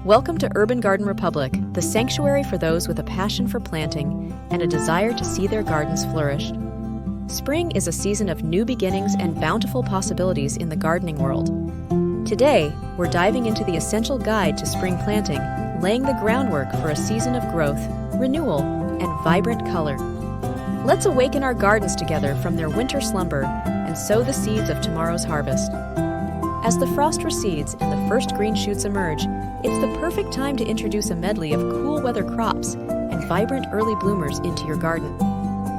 Welcome to Urban Garden Republic, the sanctuary for those with a passion for planting and a desire to see their gardens flourish. Spring is a season of new beginnings and bountiful possibilities in the gardening world. Today, we're diving into the essential guide to spring planting, laying the groundwork for a season of growth, renewal, and vibrant color. Let's awaken our gardens together from their winter slumber and sow the seeds of tomorrow's harvest. As the frost recedes and the first green shoots emerge, it's the perfect time to introduce a medley of cool weather crops and vibrant early bloomers into your garden.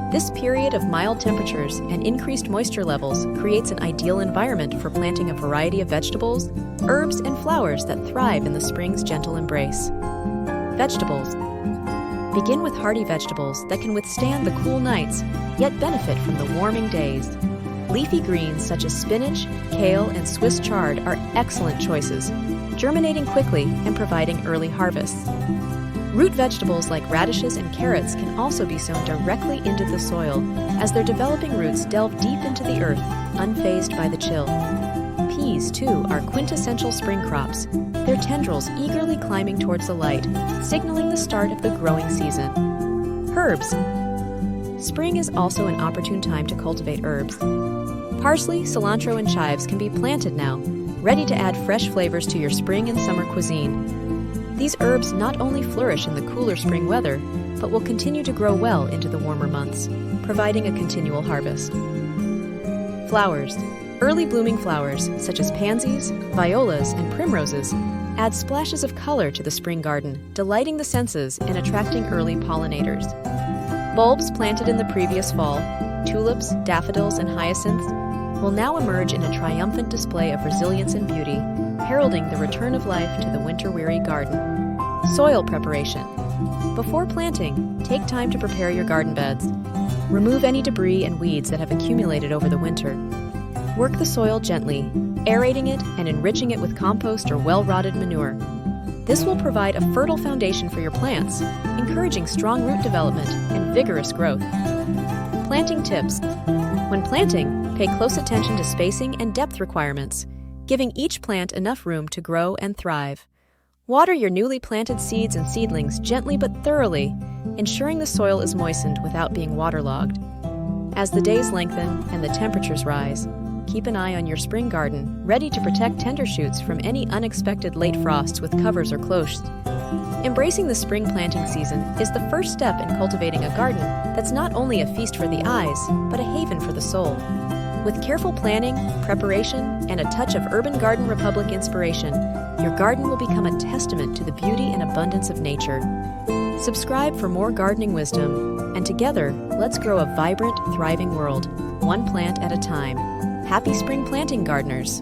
This period of mild temperatures and increased moisture levels creates an ideal environment for planting a variety of vegetables, herbs, and flowers that thrive in the spring's gentle embrace. Vegetables. Begin with hearty vegetables that can withstand the cool nights, yet benefit from the warming days. Leafy greens such as spinach, kale, and Swiss chard are excellent choices, germinating quickly and providing early harvests. Root vegetables like radishes and carrots can also be sown directly into the soil, as their developing roots delve deep into the earth, unfazed by the chill. Peas, too, are quintessential spring crops, their tendrils eagerly climbing towards the light, signaling the start of the growing season. Herbs. Spring is also an opportune time to cultivate herbs. Parsley, cilantro, and chives can be planted now, ready to add fresh flavors to your spring and summer cuisine. These herbs not only flourish in the cooler spring weather, but will continue to grow well into the warmer months, providing a continual harvest. Flowers. Early blooming flowers, such as pansies, violas, and primroses, add splashes of color to the spring garden, delighting the senses and attracting early pollinators. Bulbs planted in the previous fall, tulips, daffodils, and hyacinths, will now emerge in a triumphant display of resilience and beauty, heralding the return of life to the winter-weary garden. Soil preparation. Before planting, take time to prepare your garden beds. Remove any debris and weeds that have accumulated over the winter. Work the soil gently, aerating it and enriching it with compost or well-rotted manure. This will provide a fertile foundation for your plants, encouraging strong root development and vigorous growth. Planting tips. When planting, pay close attention to spacing and depth requirements, giving each plant enough room to grow and thrive. Water your newly planted seeds and seedlings gently but thoroughly, ensuring the soil is moistened without being waterlogged. As the days lengthen and the temperatures rise, keep an eye on your spring garden, ready to protect tender shoots from any unexpected late frosts with covers or cloches. Embracing the spring planting season is the first step in cultivating a garden that's not only a feast for the eyes, but a haven for the soul. With careful planning, preparation, and a touch of Urban Garden Republic inspiration, your garden will become a testament to the beauty and abundance of nature. Subscribe for more gardening wisdom, and together, let's grow a vibrant, thriving world, one plant at a time. Happy spring planting, gardeners!